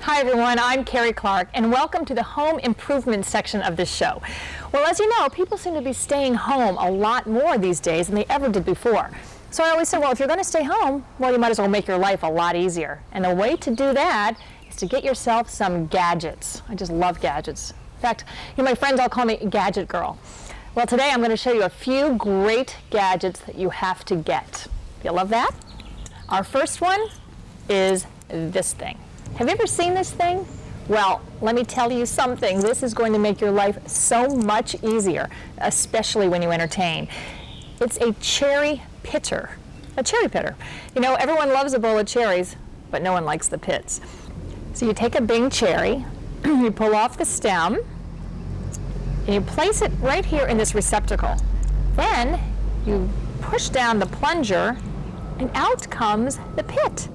Hi everyone, I'm Kerrie Clark and welcome to the home improvement section of this show. Well, as you know, people seem to be staying home a lot more these days than they ever did before. So I always say, well, if you're going to stay home, well, you might as well make your life a lot easier. And the way to do that is to get yourself some gadgets. I just love gadgets. In fact, my friends all call me Gadget Girl. Well, today I'm going to show you a few great gadgets that you have to get. You love that? Our first one is this thing. Have you ever seen this thing? Well, let me tell you something. This is going to make your life so much easier, especially when you entertain. It's a cherry pitter. A cherry pitter. You know, everyone loves a bowl of cherries, but no one likes the pits. So you take a Bing cherry, you pull off the stem, and you place it right here in this receptacle. Then you push down the plunger, and out comes the pit.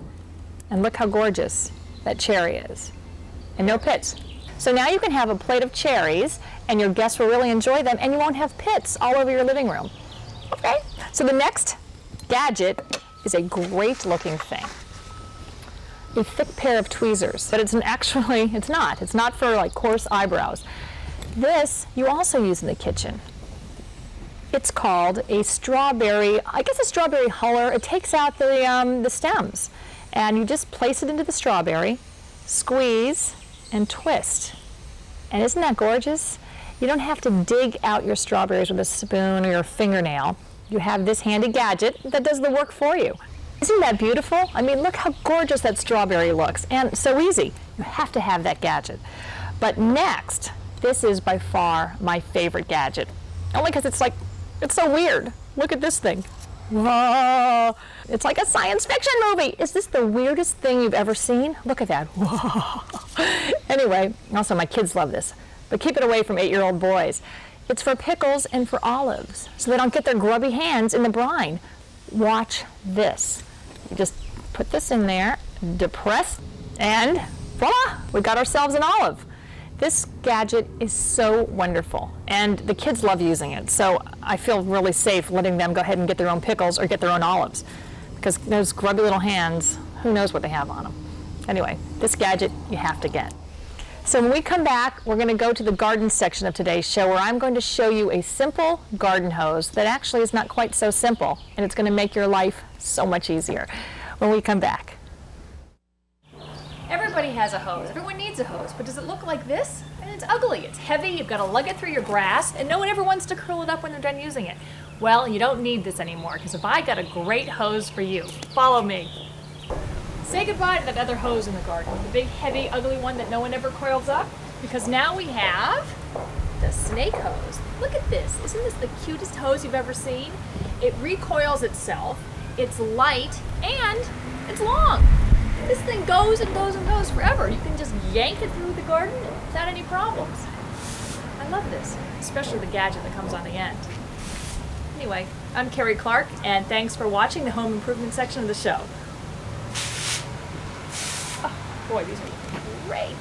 And look how gorgeous that cherry is. And no pits. So now you can have a plate of cherries and your guests will really enjoy them and you won't have pits all over your living room. Okay? So the next gadget is a great looking thing. A thick pair of tweezers. But it's not. It's not for like coarse eyebrows. This you also use in the kitchen. It's called a strawberry, I guess a strawberry huller. It takes out the stems. And you just place it into the strawberry, squeeze, and twist. And isn't that gorgeous? You don't have to dig out your strawberries with a spoon or your fingernail. You have this handy gadget that does the work for you. Isn't that beautiful? I mean, look how gorgeous that strawberry looks, and so easy. You have to have that gadget. But next, this is by far my favorite gadget. Only because it's so weird. Look at this thing. Whoa! It's like a science fiction movie. Is this the weirdest thing you've ever seen? Look at that. Whoa! Anyway, also my kids love this, but keep it away from 8-year-old boys. It's for pickles and for olives, so they don't get their grubby hands in the brine. Watch this. You just put this in there, depress, and voila! We got ourselves an olive. This gadget is so wonderful, and the kids love using it, so I feel really safe letting them go ahead and get their own pickles or get their own olives, because those grubby little hands, who knows what they have on them. Anyway, this gadget you have to get. So when we come back, we're going to go to the garden section of today's show, where I'm going to show you a simple garden hose that actually is not quite so simple, and it's going to make your life so much easier when we come back. Everybody has a hose. Everyone needs a hose. But does it look like this? And it's ugly. It's heavy. You've got to lug it through your grass. And no one ever wants to curl it up when they're done using it. Well, you don't need this anymore, because if I got a great hose for you, follow me. Say goodbye to that other hose in the garden. The big, heavy, ugly one that no one ever coils up. Because now we have the snake hose. Look at this. Isn't this the cutest hose you've ever seen? It recoils itself. It's light. And it's long. This thing goes and goes and goes forever. You can just yank it through the garden without any problems. I love this, especially the gadget that comes on the end. Anyway, I'm Kerrie Clark, and thanks for watching the home improvement section of the show. Oh, boy, these are great.